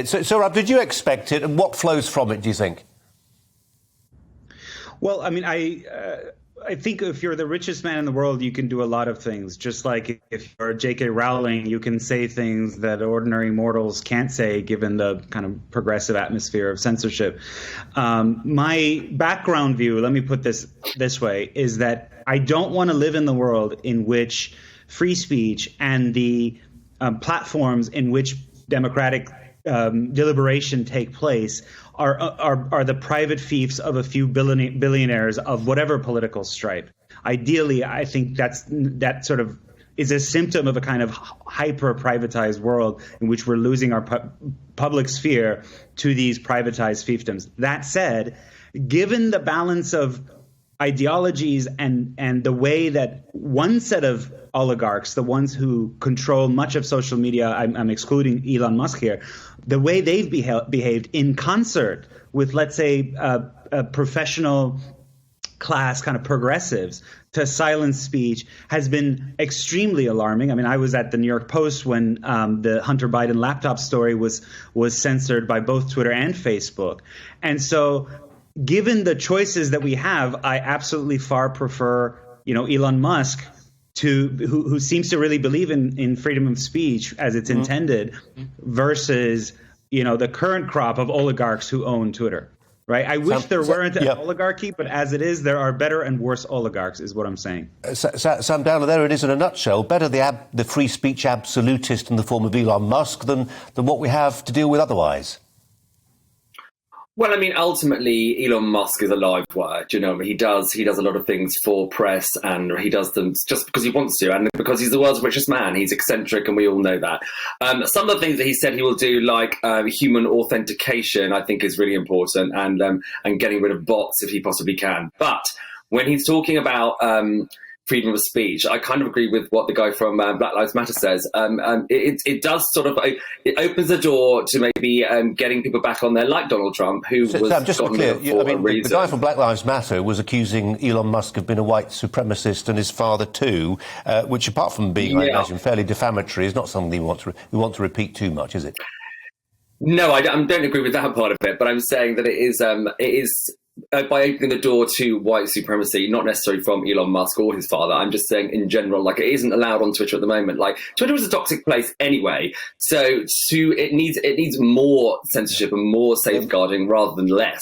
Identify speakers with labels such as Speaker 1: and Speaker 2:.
Speaker 1: So, Rob, did you expect it, and what flows from it, do you think?
Speaker 2: Well, I mean, I think if you're the richest man in the world, you can do a lot of things. Just like if you're J.K. Rowling, you can say things that ordinary mortals can't say, given the kind of progressive atmosphere of censorship. My background view, let me put this way, is that I don't want to live in the world in which free speech and the platforms in which democratic deliberation take place are the private fiefs of a few billionaires of whatever political stripe. Ideally, I think that sort of is a symptom of a kind of hyper privatized world in which we're losing our public sphere to these privatized fiefdoms. That said, given the balance of ideologies and the way that one set of oligarchs, the ones who control much of social media, I'm excluding Elon Musk here, the way they've behaved in concert with, let's say, a professional class kind of progressives to silence speech has been extremely alarming. I mean, I was at the New York Post when the Hunter Biden laptop story was censored by both Twitter and Facebook. And so given the choices that we have, I absolutely far prefer, Elon Musk who seems to really believe in freedom of speech as it's intended versus, the current crop of oligarchs who own Twitter. Right. I wish there weren't an oligarchy, but as it is, there are better and worse oligarchs, is what I'm saying.
Speaker 1: Sam Dowler, there it is in a nutshell. Better the free speech absolutist in the form of Elon Musk than what we have to deal with otherwise.
Speaker 3: Well, I mean, ultimately, Elon Musk is a live wire. You know, he does a lot of things for press, and he does them just because he wants to, and because he's the world's richest man. He's eccentric, and we all know that. Some of the things that he said he will do, like human authentication, I think is really important, and getting rid of bots if he possibly can. But when he's talking about freedom of speech, I kind of agree with what the guy from Black Lives Matter says. It does sort of, it opens the door to maybe getting people back on there, like Donald Trump, who was
Speaker 1: Sam, just to be clear, the guy from Black Lives Matter was accusing Elon Musk of being a white supremacist, and his father too, which, apart from being, I imagine, fairly defamatory, is not something we want to repeat too much, is it?
Speaker 3: No, I don't agree with that part of it, but I'm saying that it is by opening the door to white supremacy, not necessarily from Elon Musk or his father. I'm just saying in general, like, it isn't allowed on Twitter at the moment. Like, Twitter is a toxic place anyway, so it needs more censorship and more safeguarding rather than less.